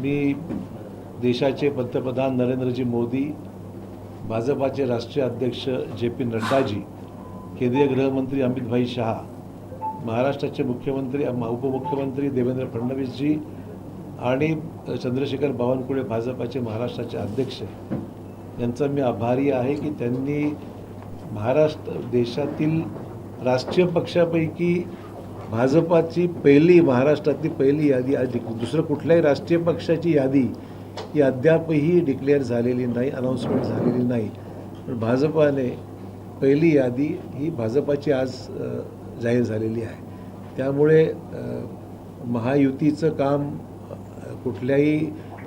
मी देशाचे पंतप्रधान नरेंद्रजी मोदी, भाजपाचे राष्ट्रीय अध्यक्ष जे.पी. नड्डाजी, केंद्रीय गृहमंत्री अमित भाई शहा, महाराष्ट्राचे मुख्यमंत्री उपमुख्यमंत्री देवेंद्र फडणवीसजी आणि चंद्रशेखर बावनकुळे भाजपाचे महाराष्ट्राचे अध्यक्ष यांचा मी आभारी आहे की त्यांनी महाराष्ट्र देशातील राष्ट्रीय पक्षापैकी भाजपाची महाराष्ट्रातली पहिली यादी आज दुसरं कुठल्याही राष्ट्रीय पक्षाची यादी ही अद्यापही डिक्लेअर झालेली नाही, अनाऊन्समेंट झालेली नाही. पण भाजपाने पहिली यादी ही भाजपाची आज जाहीर झालेली आहे. त्यामुळे महायुतीचं काम कुठल्याही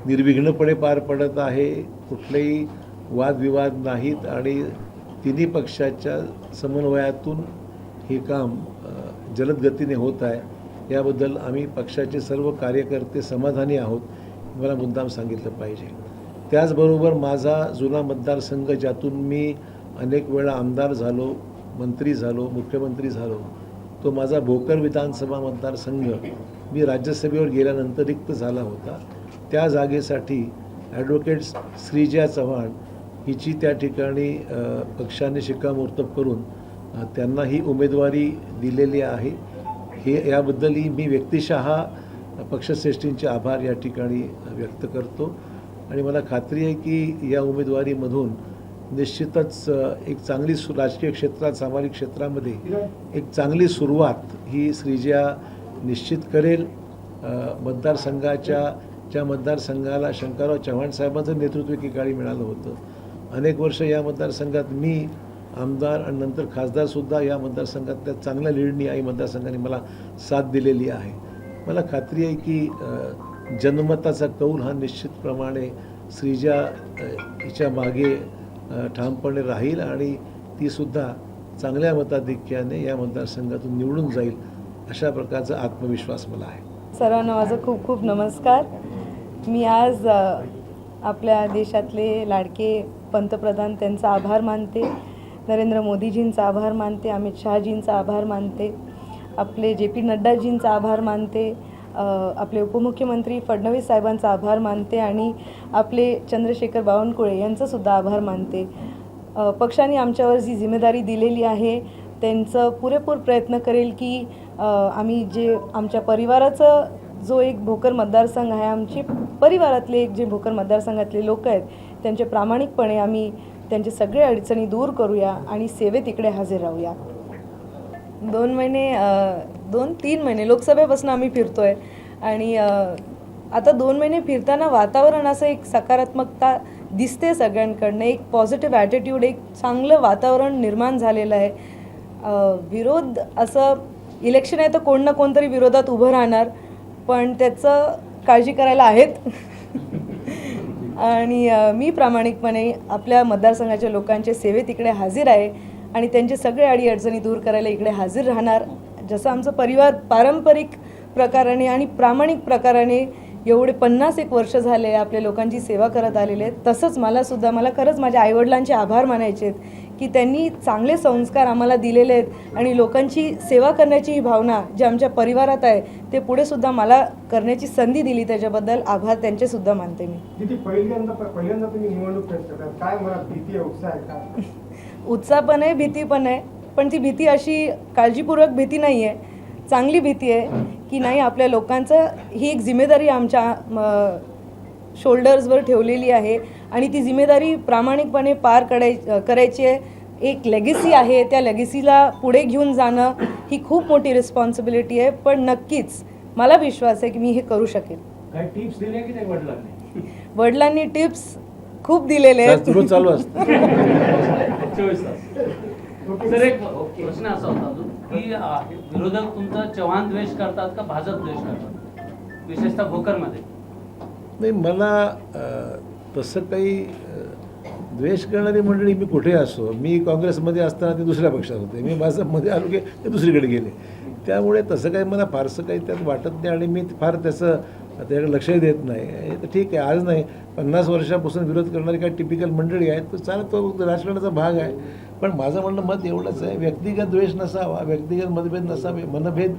निर्विघ्नपणे पार पडत आहे, कुठलेही वादविवाद नाहीत आणि तिन्ही पक्षाच्या समन्वयातून हे काम जलद गतीने होत आहे. याबद्दल आम्ही पक्षाचे सर्व कार्यकर्ते समाधानी आहोत, मला मुद्दाम सांगितलं पाहिजे. त्याचबरोबर माझा जुना मतदारसंघ, ज्यातून मी अनेक वेळा आमदार झालो, मंत्री झालो, मुख्यमंत्री झालो, तो माझा भोकर विधानसभा मतदारसंघ मी राज्यसभेवर गेल्यानंतर रिक्त झाला होता. त्या जागेसाठी ॲडव्होकेट श्रीजया चव्हाण हिची त्या ठिकाणी पक्षाने शिक्कामोर्तब करून त्यांना ही उमेदवारी दिलेली आहे. याबद्दलही मी व्यक्तिशः पक्षश्रेष्ठींचे आभार या ठिकाणी व्यक्त करतो आणि मला खात्री आहे की या उमेदवारीमधून निश्चितच एक चांगली राजकीय क्षेत्रात, सामाजिक क्षेत्रामध्ये एक चांगली सुरुवात ही श्रीजया निश्चित करेल. ज्या मतदारसंघाला शंकरराव चव्हाण साहेबांचं नेतृत्व एकेकाळी मिळालं होतं, अनेक वर्ष या मतदारसंघात मी आमदार आणि नंतर खासदारसुद्धा या मतदारसंघातल्या चांगल्या लीडनी या मतदारसंघाने मला साथ दिलेली आहे. मला खात्री आहे की जनमताचा कौल हा निश्चितप्रमाणे श्रीजया हिच्या मागे ठामपणे राहील आणि तीसुद्धा चांगल्या मताधिक्याने या मतदारसंघातून निवडून जाईल, अशा प्रकारचा आत्मविश्वास मला आहे. सर्वांना माझा खूप खूप नमस्कार. मी आज आपल्या देशातले लाडके पंतप्रधान त्यांचा आभार मानते, नरेंद्र मोदीजींचा आभार मानते, अमित शहाजींचा आभार मानते, आपले जे.पी. नड्डाजींचा आभार मानते, आपले उपमुख्यमंत्री फडणवीस साहेबांचा आभार मानते आणि आपले चंद्रशेखर बावनकुळे यांचासुद्धा आभार मानते. पक्षाने आमच्यावर जी जिम्मेदारी दिलेली आहे त्यांचं पुरेपूर प्रयत्न करेल की आम्ही जे आमच्या परिवाराचं जो एक भोकर मतदारसंघ आहे, आमचे परिवारातले एक जे भोकर मतदारसंघातले लोक आहेत त्यांचे प्रामाणिकपणे आम्ही त्यांचे सगळे अडचणी दूर करूया आणि सेवेत इकडे हजर राहूया. 2-3 महिने लोकसभेपासून आम्ही फिरतो आहे आणि आता 2 महिने फिरताना वातावरण असं एक सकारात्मकता दिसते सगळ्यांकडनं, एक पॉझिटिव्ह ॲटिट्यूड, एक चांगलं वातावरण निर्माण झालेलं आहे. विरोध असं इलेक्शन आहे तर कोण ना कोणतरी विरोधात उभं राहणार, पण त्याचं काळजी करायला आहेत आणि मी प्रामाणिकपणे आपल्या मतदारसंघाच्या लोकांच्या सेवेत इकडे हजर आहे आणि त्यांचे सगळे अडीअडचणी दूर करायला इकडे हजर राहणार. जसं आमचं परिवार पारंपरिक प्रकाराने आणि प्रामाणिक प्रकाराने एवढे 51 वर्ष झाले आपल्या लोकांची सेवा करत आलेले आहेत, तसंच मला खरंच माझ्या आईवडिलांचे आभार मानायचे आहेत की त्यांनी चांगले संस्कार आम्हाला दिलेले आहेत आणि लोकांची सेवा करण्याची ही भावना जी आमच्या परिवारात आहे ते पुढेसुद्धा मला करण्याची संधी दिली, त्याच्याबद्दल आभार त्यांचेसुद्धा मानते मी. पहिल्यांदा तुम्ही निवडणूक करता, काय मला भीती आहे, उत्साह आहे का? उत्साह पण आहे, भीती पण आहे, पण ती भीती अशी काळजीपूर्वक भीती नाही आहे, चांगली भीती आहे की नाही आपल्या लोकांचं ही एक जिम्मेदारी आमच्या शोल्डर्सवर ठेवलेली आहे आणि ती जिम्मेदारी प्रामाणिकपणे पार करायची आहे. एक लेगेसी आहे, त्या लेगेसीला पुढे घेऊन जाणं ही खूप मोठी रिस्पॉन्सिबिलिटी आहे, पण नक्कीच मला विश्वास आहे की मी हे करू शकेल. काही टिप्स दिल्या की नाही वडिलांनी? वडिलांनी टिप्स खूप दिलेले आहेत. रोज चालू असतं. सर, एक प्रश्न असा होता अजून की विरोधक तुमचा चव्हाण द्वेष करतात का भाजप द्वेष करतात, विशेषतः भोकरमध्ये? नाही, मला तसं काही द्वेष करणारी मंडळी मी कुठे असो, मी काँग्रेसमध्ये असताना ते दुसऱ्या पक्षात होते, मी भाजपमध्ये आलो की ते दुसरीकडे गेले, त्यामुळे तसं काही मला फारसं काही त्यात वाटत नाही आणि मी फार त्याच्याकडे लक्षही देत नाही. तर ठीक आहे, आज नाही 50 वर्षापासून विरोध करणारी काही टिपिकल मंडळी आहेत, तर चालेल, तो राजकारणाचा भाग आहे. पण माझं म्हणणं मत एवढंच आहे, व्यक्तिगत द्वेष नसावा, व्यक्तिगत मतभेद नसावे, मनभेद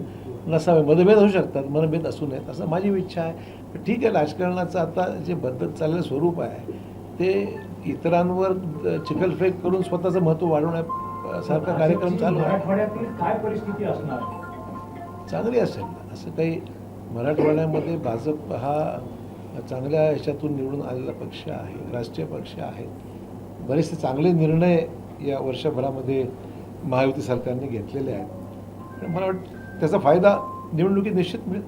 नसावे, मतभेद होऊ शकतात, मतभेद असू नयेत असं माझी इच्छा आहे. पण ठीक आहे, राजकारणाचं आता जे बदलत चाललेलं स्वरूप आहे ते इतरांवर चिखलफेक करून स्वतःचं महत्त्व वाढवण्यासारखा कार्यक्रम चालू आहे. मराठवाड्यातील काय परिस्थिती असणार? चांगली असेल ना, असं काही मराठवाड्यामध्ये भाजप हा चांगल्या ह्याच्यातून निवडून आलेला पक्ष आहे, राष्ट्रीय पक्ष आहे. बरेचसे चांगले निर्णय या वर्षभरामध्ये महायुती सरकारने घेतलेले आहेत. मला वाटतं त्याचा फायदा निवडणुकीत निश्चित मिळेल.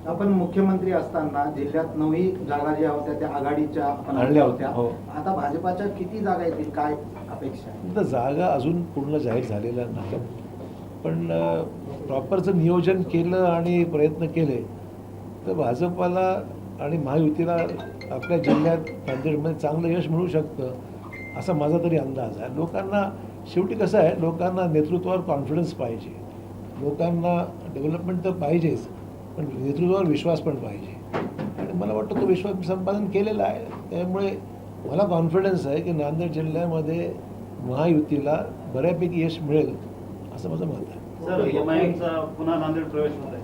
आपण मुख्यमंत्री असताना जिल्ह्यात 9 जागा ज्या होत्या त्या आघाडीच्या आपण आणल्या होत्या. हो. आता भाजपाच्या किती जागा येतील, काय अपेक्षा आहे? तर जागा अजून पूर्ण जाहीर झालेल्या नाही, पण प्रॉपर जर नियोजन केलं आणि प्रयत्न केले तर भाजपाला आणि महायुतीला आपल्या जिल्ह्यात नांदेडमध्ये चांगलं यश मिळू शकतं असा माझा तरी अंदाज आहे. लोकांना शेवटी कसं आहे, लोकांना नेतृत्वावर कॉन्फिडन्स पाहिजे, लोकांना डेव्हलपमेंट तर पाहिजेच, पण नेतृत्वावर विश्वास पण पाहिजे. आणि मला वाटतं तो विश्वास मी संपादन केलेला आहे. त्यामुळे मला कॉन्फिडन्स आहे की नांदेड जिल्ह्यामध्ये महायुतीला बऱ्यापैकी यश मिळेल असं माझं मत आहे. सर, एमआयएमचा पुन्हा नांदेड प्रवेश होत आहे.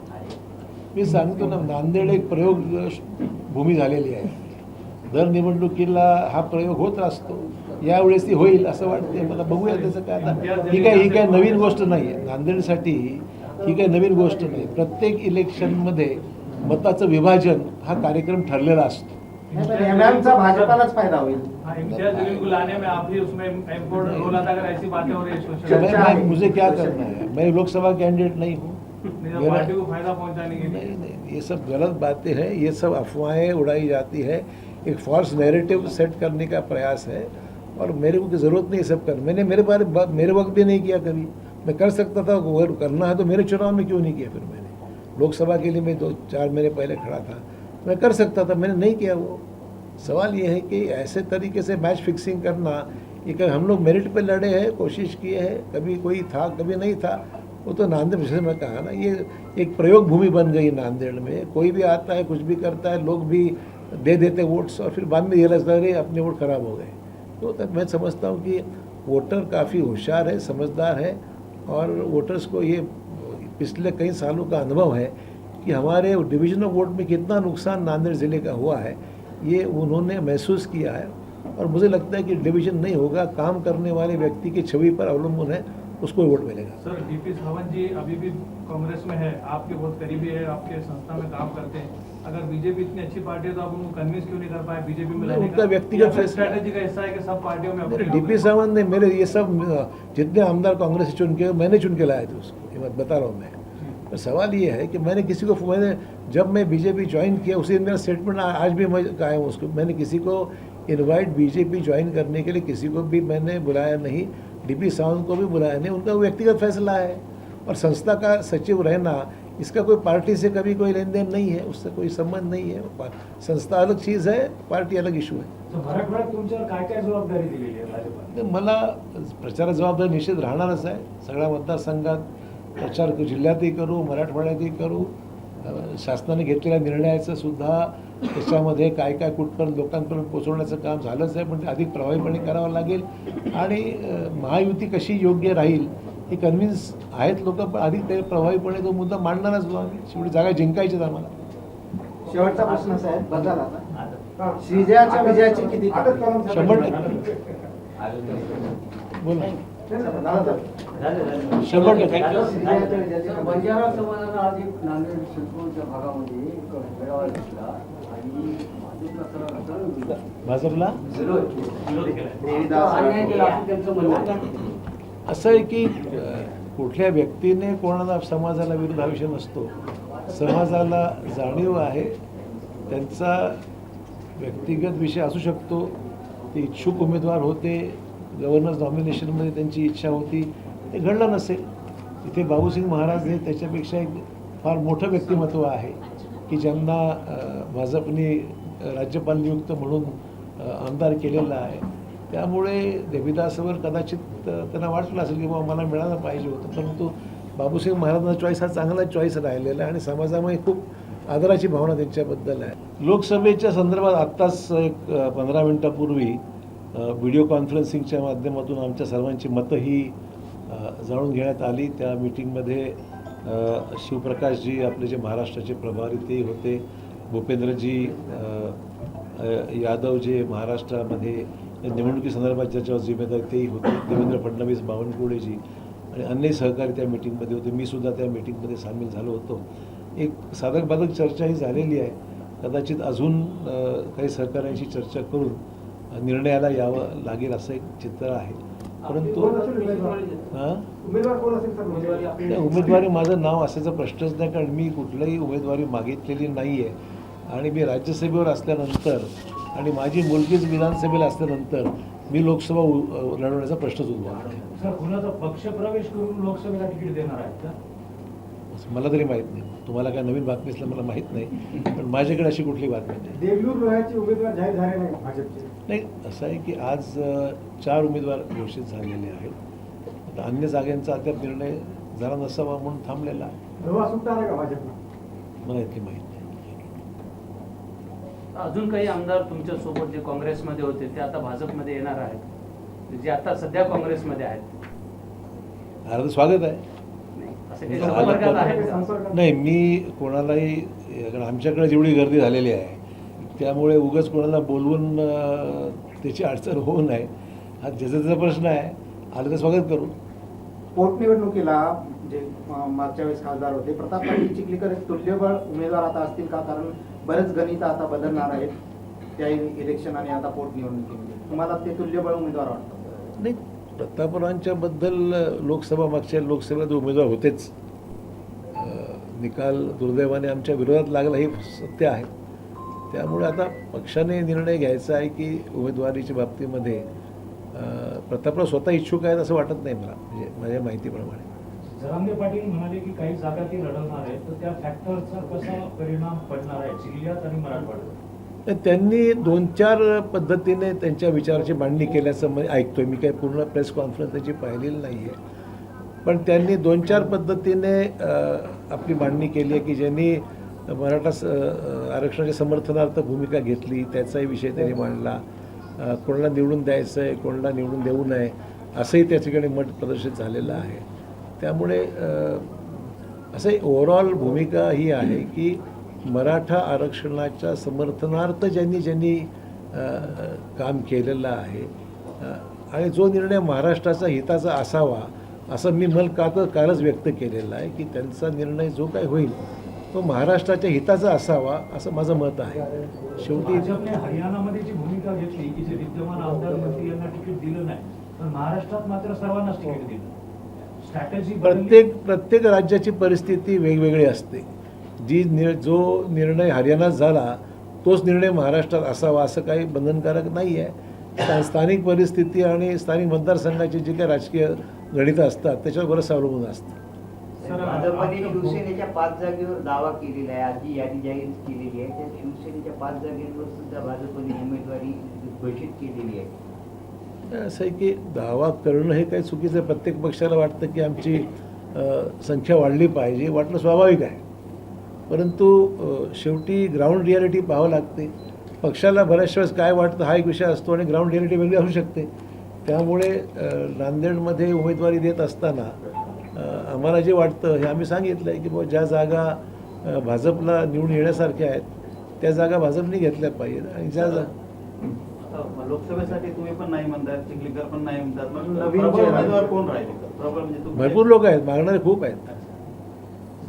मी सांगतो ना, नांदेड एक प्रयोग भूमी झालेली आहे. दर निवडणुकीला हा प्रयोग होत असतो. यावेळेस ती होईल असं वाटते मला. बघूया त्याचं काय. आता ही काय नवीन गोष्ट नाही आहे नांदेडसाठी, ही काही नवीन गोष्ट नाही. प्रत्येक इलेक्शनमध्ये मताचं विभाजन हा कार्यक्रम ठरलेला असतो. एमआयएमचा भाजपालाच फायदा होईल. इम्तियाज जलील को लाने में आप ही उसमें इम्पोर्ट रोल अदा कर, ऐसी बातें हो रही है सोशल मैं मुझे क्या करना है, मैं लोकसभा कैंडिडेट नहीं हूँ. पार्टी को फायदा पहुंचाने के लिए नहीं, ये सब गलत बातें हैं, ये सब अफवाहें उड़ाई जाती है. एक फॉल्स नैरेटिव सेट करने का प्रयास है और मेरे को ज़रूरत नहीं सब कर. मैंने मेरे वक्त भी नहीं किया कभी. मैं कर सकता था, अगर करना है तो मेरे चुनाव में क्यों नहीं किया. फिर मैंने लोकसभा के लिए मैं 2-4 महीने पहले खड़ा था, मैं कर सकता था, मैंने नहीं किया. वो सवाल ये है कि ऐसे तरीके से मैच फिक्सिंग करना, ये कि हम लोग मेरिट पे लड़े हैं, कोशिश किए हैं, कभी कोई था कभी नहीं था. वो तो नांदेड़, जैसे मैं कहा ना, ये एक प्रयोग भूमि बन गई नांदेड़ में. कोई भी आता है, कुछ भी करता है, लोग भी दे देते वोट्स और फिर बाद में ये लगता है अपने वोट खराब हो गए. तो तक मैं समझता हूँ कि वोटर काफ़ी होशियार है, समझदार है और वोटर्स को ये पिछले कई सालों का अनुभव है कि हमारे डिवीजन ऑफ वोट में कितना नुकसान नांदेड़ ज़िले का हुआ है, ये उन्होंने महसूस किया है. और मुझे लगता है कि डिवीजन नहीं होगा, काम करने वाले व्यक्ति की छवि पर अवलंबन है, उसको वोट मिलेगा. सर, डीपी सावंत जी अभी भी कांग्रेस में है, आपके बहुत करीबी है, आपके संस्था में काम करते हैं. अगर बीजेपी इतनी अच्छी पार्टी है तो आप उनको कन्विंस क्यों नहीं कर पाए बीजेपी में लाने का? उनका व्यक्तिगत फैसला, स्ट्रैटेजी का हिस्सा है कि सब पार्टियों में अपने डीपी सावंत ने मेरे ये सब जितने आमदार कांग्रेस से चुन के, मैंने चुन के लाए थे उसको, ये बात बता रहा हूँ मैं. तो सवाल ये है कि मैंने किसी को, मैंने जब मैं बीजेपी ज्वाइन किया उसी दिन मेरा स्टेटमेंट आज भी मैं कायम हूँ उसको. मैंने किसी को इनवाइट बीजेपी ज्वाइन करने के लिए किसी को भी मैंने बुलाया नहीं, डीपी सावंत को भी बुलाया नहीं. उनका व्यक्तिगत फैसला है. और संस्था का सचिव रहना, इसका कोई पार्टी से कभी कोई लेन देन नहीं है, उससे कोई संबंध नहीं है. संस्था अलग चीज़ है, पार्टी अलग इशू है. मराठवाड्यात तुमच्यावर काय काय जबाबदारी दिलेली आहे भाजपा? मला प्रचारात जबाबदारी निश्चित राहणारच आहे. सगळ्या मतदारसंघात प्रचार जिल्ह्यातही करू, मराठवाड्यातही करू. शासनाने घेतलेल्या निर्णयाचं सुद्धा त्याच्यामध्ये काय काय कुठपर्यंत लोकांपर्यंत पोहोचवण्याचं काम झालंच आहे, पण ते अधिक प्रभावीपणे करावं लागेल. आणि महायुती कशी योग्य राहील हे कन्व्हिन्स आहेत लोक, पण अधिक ते प्रभावीपणे तो मुद्दा मांडणारच लो आम्ही. शेवटी जागा जिंकायचीच आम्हाला. शेवटचा प्रश्न साहेब, बदल आता श्रीजयाच्या विजयाची किती ताकद? 100%. बोला. 100%. श्रीजयाच्या विजयाची ताकद. बंजारा समाजानं आज एक नांदेड शिरपूरच्या भागामध्ये एक मेळावा घेतला आणि भाजपला सरळ भाजपला अन्याय केला असं त्यांचं म्हणणं आहे. असं आहे की कुठल्या व्यक्तीने कोणाला समाजाला विरोध हा विषय नसतो. समाजाला जाणीव आहे, त्यांचा व्यक्तिगत विषय असू शकतो. ते इच्छुक उमेदवार होते, गव्हर्नर्स नॉमिनेशनमध्ये त्यांची इच्छा होती, ते घडलं नसेल. इथे बाबूसिंग महाराज हे त्याच्यापेक्षा एक फार मोठं व्यक्तिमत्व आहे की ज्यांना भाजपने राज्यपाल नियुक्त म्हणून आमदार केलेलं आहे. त्यामुळे देवीदासवर कदाचित त्यांना वाटलं असेल की बाबा मला मिळालं पाहिजे होतं, परंतु बाबूसिंग महाराजांचा चॉईस हा चांगला चॉईस राहिलेला आहे आणि समाजामध्ये खूप आदराची भावना त्यांच्याबद्दल आहे. लोकसभेच्या संदर्भात आत्ताच एक 15 मिनिटापूर्वी व्हिडिओ कॉन्फरन्सिंगच्या माध्यमातून आमच्या सर्वांची मतं ही जाणून घेण्यात आली. त्या मीटिंगमध्ये शिवप्रकाशजी आपले जे महाराष्ट्राचे प्रभारी ते होते, भूपेंद्रजी यादव जे महाराष्ट्रामध्ये निवडणुकीसंदर्भात ज्याच्यावर जिम्मेदारी तेही होते, देवेंद्र फडणवीस, बावनकुळेजी आणि अन्य सहकारी त्या मीटिंगमध्ये होते. मी सुद्धा त्या मीटिंगमध्ये सामील झालो होतो. एक साधक बाधक चर्चाही झालेली आहे. कदाचित अजून काही सहकाऱ्यांशी चर्चा करून निर्णयाला यावं लागेल असं एक चित्र आहे. परंतु उमेदवार कोण असेल सर? त्या उमेदवारी माझं नाव असायचा प्रश्नच नाही, कारण मी कुठल्याही उमेदवारी मागितलेली नाही आहे. आणि मी राज्यसभेवर असल्यानंतर आणि माझी मुलगीच विधानसभेला असल्यानंतर मी लोकसभा लढवण्याचा प्रश्नच उद्भवला नाही. सर कुणाचा पक्ष प्रवेश करून लोकसभेला तिकीट देणार आहेत का? मला तरी माहीत नाही. तुम्हाला काय नवीन बातमी असल्या मला माहीत नाही, पण माझ्याकडे अशी कुठली बातमी नाही. देगलूर लोह्याचे उमेदवार जाहीर झाले नाही भाजपचे. नाही, असं आहे की आज 4 उमेदवार घोषित झालेले आहेत. आता अन्य जागांचा अद्याप निर्णय झाला नसावा म्हणून थांबलेला आहे. धवा सुटणार आहे का भाजपला? मला इतकी माहीत नाही. अजून काही आमदार तुमच्या सोबत जे काँग्रेसमध्ये होते ते आता भाजपमध्ये येणार आहेत, जे आता सध्या काँग्रेसमध्ये आहेत, अर्ध स्वागत आहे. असे काही संपर्कात आहेत का? संपर्क नाही, मी कोणालाही, कारण आमच्याकडे जेवढी गर्दी झालेली आहे त्यामुळे उगाच कोणाला बोलवून त्याची अडचण होऊ नये. हा ज्याचा त्याचा प्रश्न आहे. आलं तर स्वागत करू. पोटनिवडणुकीला जे मागच्या वेळेस खासदार होते प्रताप पाटील चिखलीकर तुल्यबळ उमेदवार आता असतील का? कारण बरेच गणित आता बदलणार आहेत त्या इलेक्शन आणि आता पोटनिवडणुकीमध्ये. तुम्हाला ते तुल्यबळ उमेदवार वाटतं? नाही, प्रतापरावांच्या बद्दल मागच्या लोकसभेला ते उमेदवार होतेच. निकाल दुर्दैवाने आमच्या विरोधात लागला हे सत्य आहे. त्यामुळे आता पक्षाने निर्णय घ्यायचा आहे की उमेदवारीच्या बाबतीमध्ये प्रतापराव स्वतः इच्छुक आहेत असं वाटत नाही मला, म्हणजे माझ्या माहितीप्रमाणे. जरांगे पाटील म्हणाले की काही जागा ती लढवणार आहेत, तर त्या फॅक्टरचा कसा परिणाम पडणार आहे जिल्ह्यात आणि मराठवाड्यात? तर त्यांनी 2-4 पद्धतीने त्यांच्या विचाराची मांडणी केल्याचं मी ऐकतोय. मी काही पूर्ण प्रेस कॉन्फरन्स त्याची पाहिलेली नाही आहे, पण त्यांनी 2-4 पद्धतीने आपली मांडणी केली आहे की ज्यांनी मराठा आरक्षणाच्या समर्थनार्थ भूमिका घेतली त्याचाही विषय त्यांनी मांडला. कोणाला निवडून द्यायचं आहे, कोणाला निवडून देऊ नये असंही त्या ठिकाणी मत प्रदर्शित झालेलं आहे. त्यामुळे असं ओव्हरऑल भूमिका ही आहे की मराठा आरक्षणाच्या समर्थनार्थ ज्यांनी काम केलेलं आहे आणि जो निर्णय महाराष्ट्राचा हिताचा असावा असं मी कालच व्यक्त केलेलं आहे की त्यांचा निर्णय जो काय होईल तो महाराष्ट्राच्या हिताचा असावा असं माझं मत आहे. शेवटी भाजपने हरियाणामध्ये जी भूमिका घेतली की जे विद्यमान आमदार मंत्री यांना तिकीट दिलं नाही, पण महाराष्ट्रात मात्र सर्वांनाच तिकीट दिलं. स्ट्रॅटेजी प्रत्येक राज्याची परिस्थिती वेगवेगळी असते. जो निर्णय हरियाणात झाला तोच निर्णय महाराष्ट्रात असावा असं काही बंधनकारक नाही आहे. स्थानिक परिस्थिती आणि स्थानिक मतदारसंघाची जी काही राजकीय गणितं असतात त्याच्यावर बरंच अवलंबून असतं. भाजपने शिवसेनेच्या 5 जागेवर दावा केलेला आहे. आधी यादी जाहीर केलेली आहे. त्या शिवसेनेच्या 5 जागेवर सुद्धा भाजपने उमेदवारी घोषित केलेली आहे. असं आहे की दावा करणं हे काही चुकीचं आहे. प्रत्येक पक्षाला वाटतं की आमची संख्या वाढली पाहिजे, वाटणं स्वाभाविक आहे. परंतु शेवटी ग्राउंड रियालिटी पाहावं लागते. पक्षाला बऱ्याचशा वेळेस काय वाटतं हा एक विषय असतो आणि ग्राउंड रियालिटी वेगळी असू शकते. त्यामुळे नांदेडमध्ये उमेदवारी देत असताना आम्हाला जे वाटतं हे आम्ही सांगितलं आहे की बाबा ज्या जागा भाजपला निवडून येण्यासारख्या आहेत त्या जागा भाजपने घेतल्या पाहिजेत. आणि ज्या लोकसभेसाठी तुम्ही पण नाही म्हणतात, चिखलीकर पण नाही म्हणतात, मग नवीन प्रबळ चेहरा. उमेदवार कोण राहिले? प्रबळ म्हणजे तुमचे- भरपूर लोक आहेत, मागणारे खूप आहेत.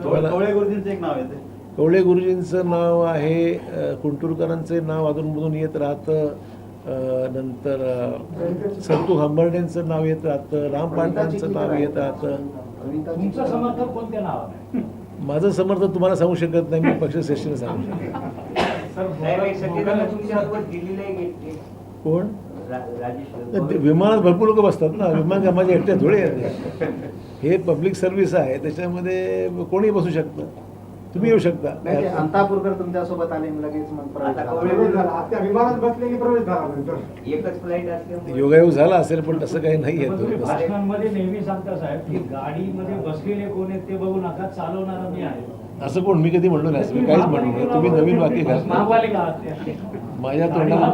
कवळे गुरुजींचं एक नाव येते. कवळे गुरुजींचं नाव आहे, कुंटूरकरांचं नाव अधूनमधून येत राहतं, नंतर संतू हंबर्डेंचं नाव येत राहतं, राम पाटलांचं नाव येत राहतं. तुमचं समर्थन कोणत्या नावाने? माझं समर्थन तुम्हाला सांगू शकत नाही, मी पक्ष श्रेष्ठीने सांगू शकतो. तुमच्यासोबत दिल्लीला घेतले कोण? राजेश विमानात भरपूर लोक बसतात ना, विमान काय माझ्या एकट्या थोडे येते. हे पब्लिक सर्व्हिस आहे, त्याच्यामध्ये कोणी बसू शकतं. तुम्ही येऊ शकता. नाही, अंतापूरकर तुमच्यासोबत आले लगेच मग प्रवेश आता झाला. प्रवेश झाला. आज त्या विमानात बसले की प्रवेश झाला नंतर. एकच फ्लाईट असल्यामुळे योगायोग झाला असेल पण तसं काही नाही पण तुम्ही आहे. भाषणांमध्ये नेहमी सांगता साहेब की गाडीमध्ये बसलेले कोण आहेत ते बघू नका, चालवणारा मी आहे. असं कोण? मी कधी म्हणलो नाही असं. मी काहीच म्हणलो नाही. तुम्ही नवीन वाक्य घालता महापालिका आहात. माझ्या गाडी तोंडाला.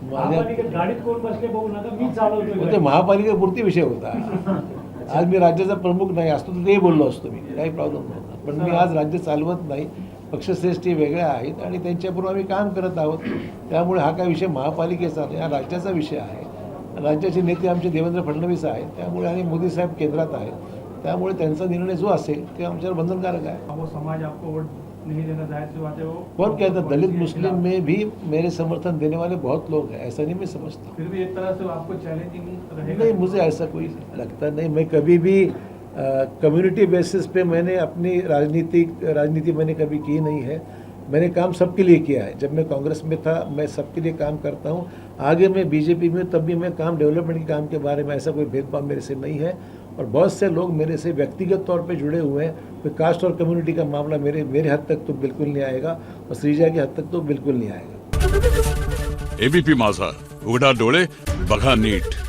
महापालिकेत गाडीत कोण बसले बघू नका, मी चालवतोय ते गाडी. महापालिकेपुरती विषय होता. आज मी राज्याचा प्रमुख नाही असतो तर तेही बोललो असतो मी, काही प्रॉब्लेम नव्हता. पण मी आज राज्य चालवत नाही, पक्षश्रेष्ठी वेगळ्या आहेत आणि त्यांच्याबरोबर आम्ही काम करत आहोत. त्यामुळे हा काय विषय महापालिकेचा नाही, हा राज्याचा विषय आहे. राज्याचे नेते आमचे देवेंद्र फडणवीस आहेत, त्यामुळे आणि मोदी साहेब केंद्रात आहेत, त्यामुळे त्यांचा निर्णय जो असेल ते आमच्यावर बंधनकारक आहे. वो समाज आपको वोट नहीं देना, जाहिर सी बात है. वो कौन कहता है? दलित मुस्लिम में भी मेरे समर्थन देने वाले बहुत लोग हैं, ऐसा नहीं मैं समझता. फिर भी एक तरह से आपको चैलेंजिंग रहेगा. नहीं, मुझे ऐसा कोई लगता नहीं. मैं कभी भी कम्युनिटी बेसिस पे मैंने अपनी राजनीति मैंने कभी की नहीं है. मैंने काम सबके लिए किया है. जब मैं कांग्रेस में था मैं सबके लिए काम करता हूँ. आगे मैं बीजेपी में तब भी मैं काम डेवलपमेंट के काम के बारे में ऐसा कोई भेदभाव मेरे से नहीं है. और बहुत से लोग मेरे से व्यक्तिगत तौर पे जुड़े हुए हैं. कोई कास्ट और कम्युनिटी का मामला मेरे हद तक तो बिल्कुल नहीं आएगा और श्रीजा की हद तक तो बिल्कुल नहीं आएगा. एबीपी माझा, उघडा डोळे बघा नीट.